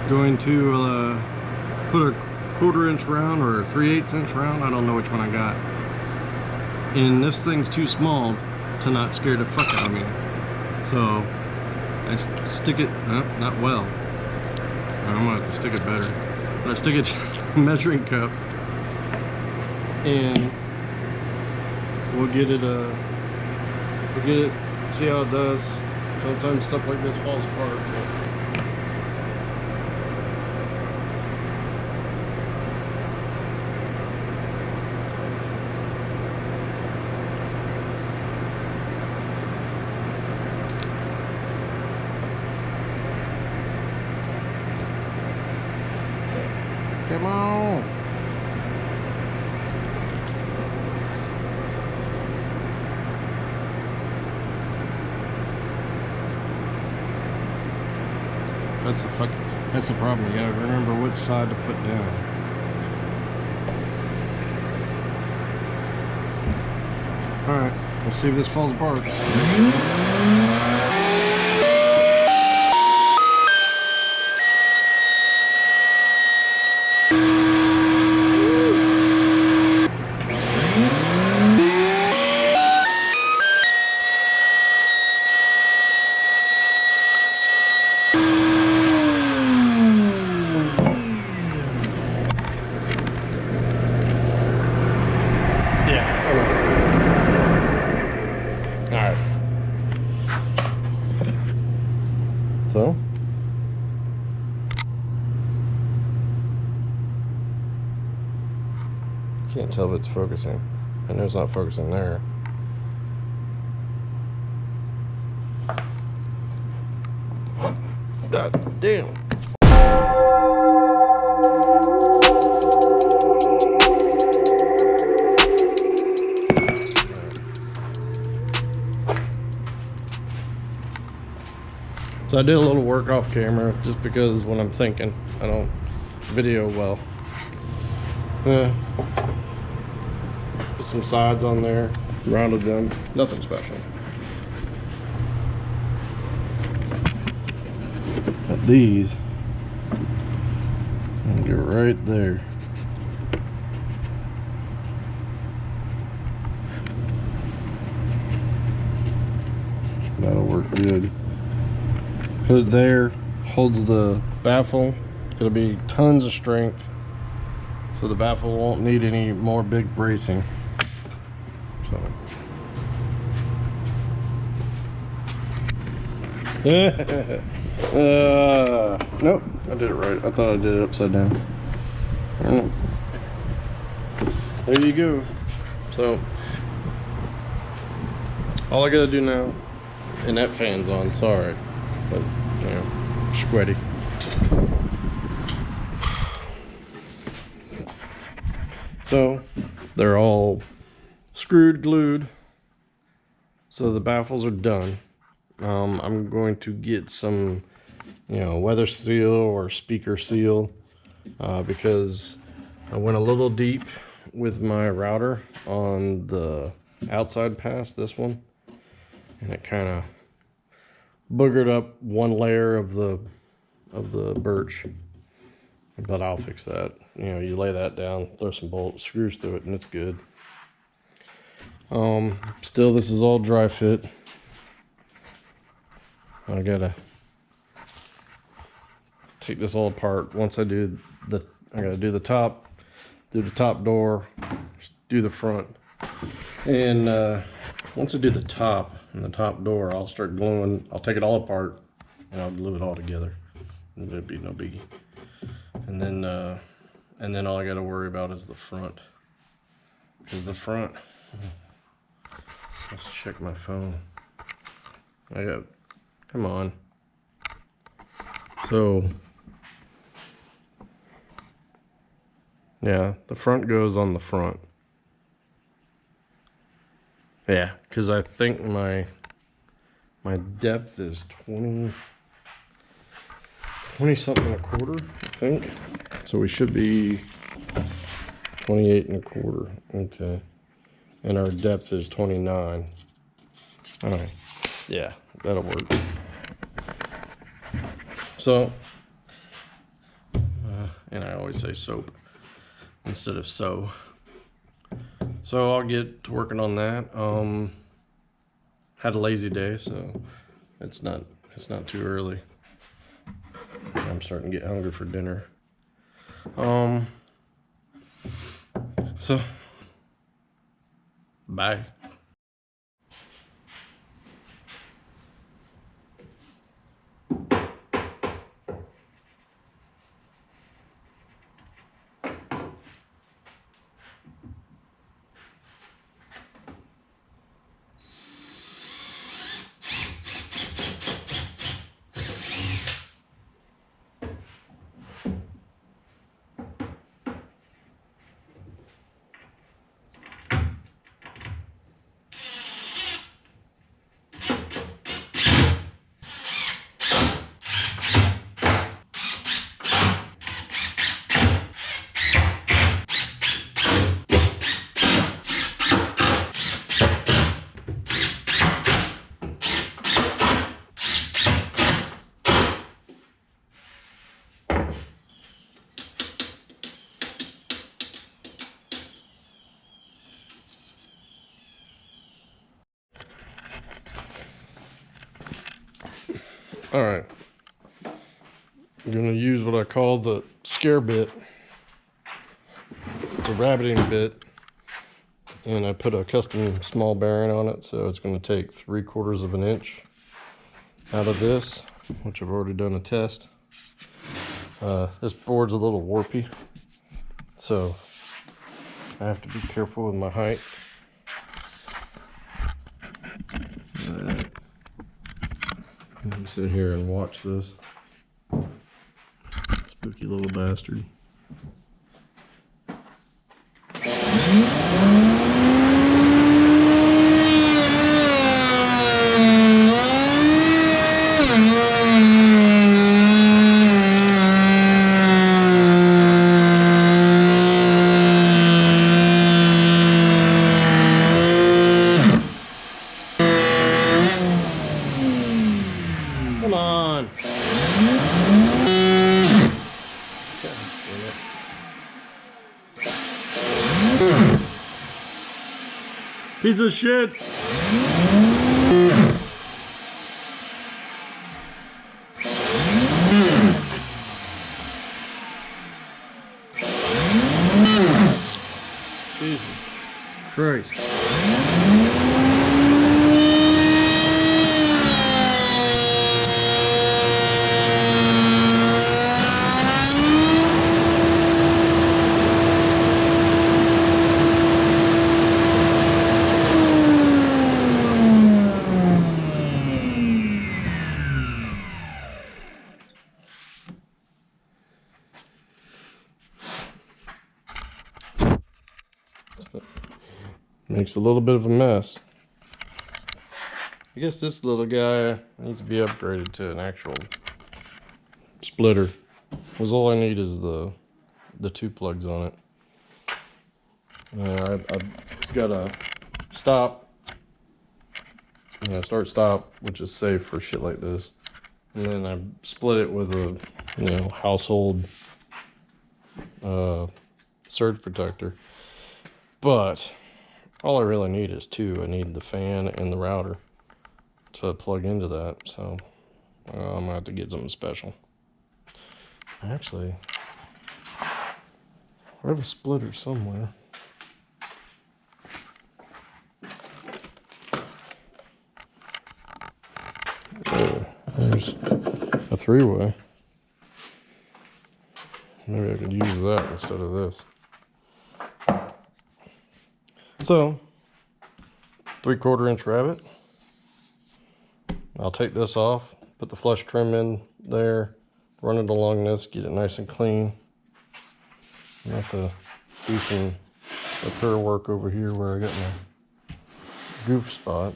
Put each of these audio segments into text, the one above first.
going to put a 1/4 inch round or a 3/8 inch round, I don't know which one I got, and this thing's too small to not scare the fuck out of me. So I stick it, not well, I'm gonna have to stick it better, but I stick it measuring cup, and we'll get it see how it does. Sometimes stuff like this falls apart, but come on. That's the problem. You gotta remember which side to put down. Alright, we'll see if this falls apart. So, can't tell if it's focusing. I know it's not focusing there. God damn. So I did a little work off camera just because when I'm thinking, I don't video well. Put some sides on there, rounded them, nothing special. But these, and get right there. That'll work good. Put it there, holds the baffle. It'll be tons of strength, so the baffle won't need any more big bracing. So nope, I did it right. I thought I did it upside down. There you go. So all I gotta do now, and that fan's on, sorry, but you know, sweaty. So they're all screwed, glued, so the baffles are done. I'm going to get some, you know, weather seal or speaker seal, because I went a little deep with my router on the outside pass, this one, and it kind of boogered up one layer of the birch, but I'll fix that. You know, you lay that down, throw some bolts, screws through it, and it's good. Still, this is all dry fit. I gotta take this all apart. Once I do I gotta do the top door, do the front, and once I do the top and the top door, I'll start gluing. I'll take it all apart and I'll glue it all together. It'll be no biggie. And then all I got to worry about is the front. Because the front, let's check my phone. Come on. So yeah, the front goes on the front. Yeah, because I think my depth is 20 something and a quarter, I think. So we should be 28 and a quarter. Okay. And our depth is 29. All right. Yeah, that'll work. So and I always say soap instead of sew. So I'll get to working on that. Had a lazy day, so it's not too early. I'm starting to get hungry for dinner. So bye. All right, I'm gonna use what I call the scare bit. It's a rabbeting bit, and I put a custom small bearing on it, so it's gonna take 3/4 of an inch out of this, which I've already done a test. This board's a little warpy, so I have to be careful with my height. Let me sit here and watch this spooky little bastard. Come on. Piece of shit. Jesus Christ. Makes a little bit of a mess. I guess this little guy needs to be upgraded to an actual splitter, because all I need is the 2 plugs on it. I've got a stop, start stop, which is safe for shit like this, and then I split it with a household surge protector. But all I really need is 2. I need the fan and the router to plug into that, so I'm gonna have to get something special. Actually, I have a splitter somewhere. Oh, there's a 3-way. Maybe I could use that instead of this. So, 3/4 inch rabbet. I'll take this off, put the flush trim in there, run it along this, get it nice and clean. I have to do some repair work over here where I got my goof spot.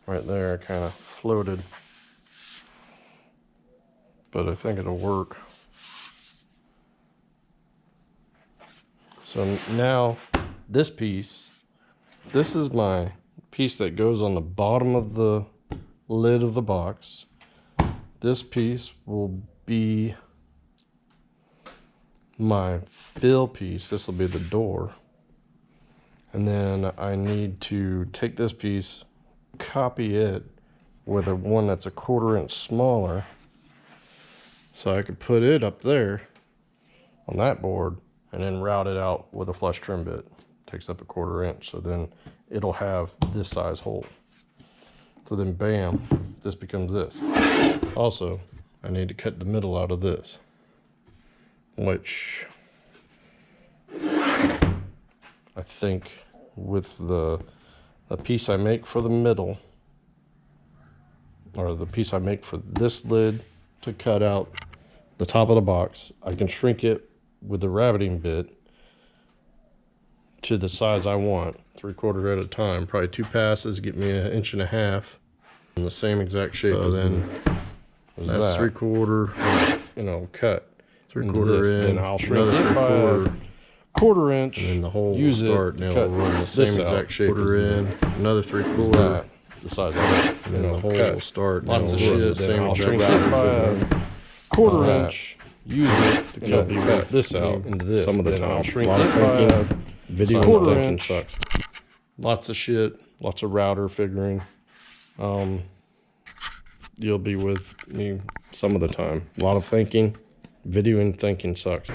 Right there, I kind of floated, but I think it'll work. So now this piece, this is my piece that goes on the bottom of the lid of the box. this piece will be my fill piece. This will be the door. And then I need to take this piece, copy it with a one that's a 1/4 inch smaller, so I could put it up there on that board and then route it out with a flush trim bit. Takes up a 1/4 inch, so then it'll have this size hole. So then bam, this becomes this. Also, I need to cut the middle out of this, which I think with the piece I make for the middle, or the piece I make for this lid to cut out the top of the box, I can shrink it with the rabbeting bit to the size I want, 3/4 at a time. Probably 2 passes get me 1.5 inches in the same exact shape. So then that's 3/4, you know, cut 3/4 in. Then I'll shrink it by 1/4 inch, and then the whole use will start, and it'll run the same exact shape. 1/4 in, another 3/4, the size I want, and then the whole will start. Lots of shit. Then I'll shrink it by 1/4 inch. Use it to cut this out into this. Some of the time, I'll shrink it by video 1/4 inch. Sucks. Lots of shit. Lots of router figuring. You'll be with me some of the time. A lot of thinking. Videoing thinking sucks.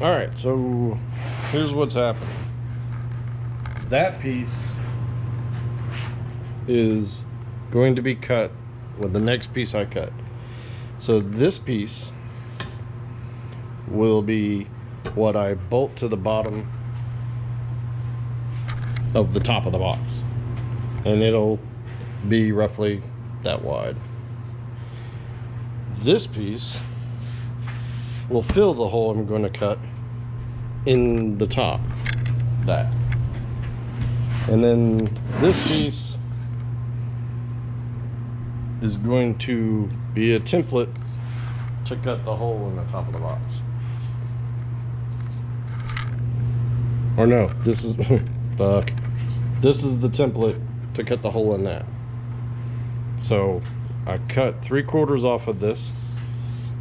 All right, so here's what's happening. That piece is going to be cut with the next piece I cut. So this piece will be what I bolt to the bottom of the top of the box, and it'll be roughly that wide. This piece will fill the hole I'm going to cut in the top, that. And then this piece is going to be a template to cut the hole in the top of the box. Or no, this is fuck. This is the template to cut the hole in that. So I cut 3/4 off of this,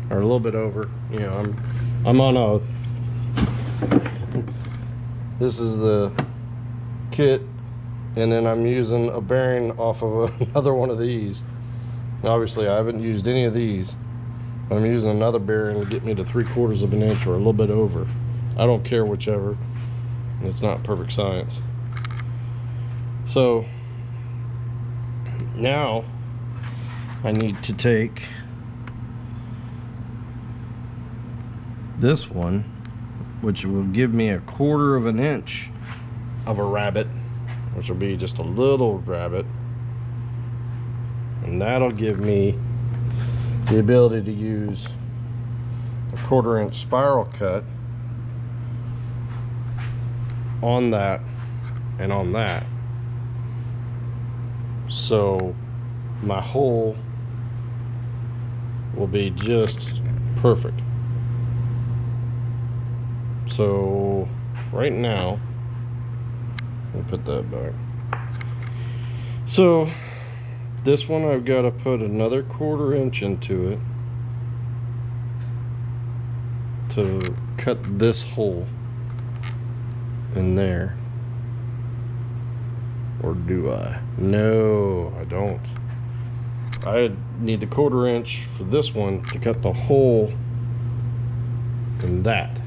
or a little bit over. You know, I'm on a, this is the kit, and then I'm using a bearing off of another one of these. Obviously I haven't used any of these, but I'm using another bearing to get me to 3/4 of an inch or a little bit over. I don't care whichever. It's not perfect science. So now I need to take this one, which will give me 1/4 inch of a rabbet, which will be just a little rabbet, and that'll give me the ability to use a 1/4 inch spiral cut on that and on that, so my hole will be just perfect. So right now, I'll put that back. So this one I've got to put another 1/4 inch into it, to cut this hole in there. Or do I? No, I don't. I need the 1/4 inch for this one to cut the hole in that.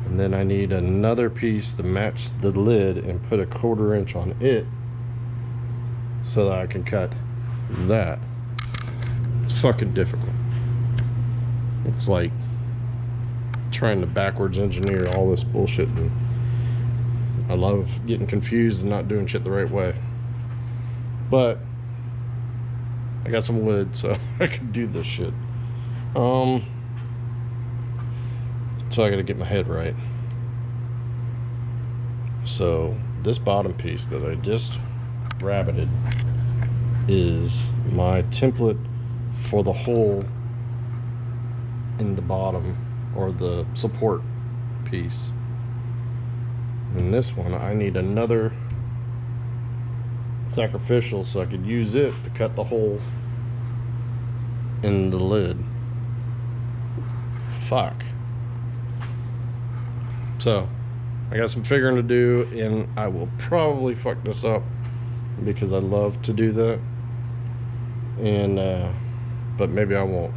And then I need another piece to match the lid and put a 1/4 inch on it so that I can cut that. It's fucking difficult. It's like trying to backwards engineer all this bullshit, and I love getting confused and not doing shit the right way. But I got some wood, so I can do this shit. So I gotta get my head right. So this bottom piece that I just rabbeted is my template for the hole in the bottom, or the support piece. And this one, I need another sacrificial so I could use it to cut the hole in the lid. Fuck. So I got some figuring to do, and I will probably fuck this up because I love to do that, and but maybe I won't.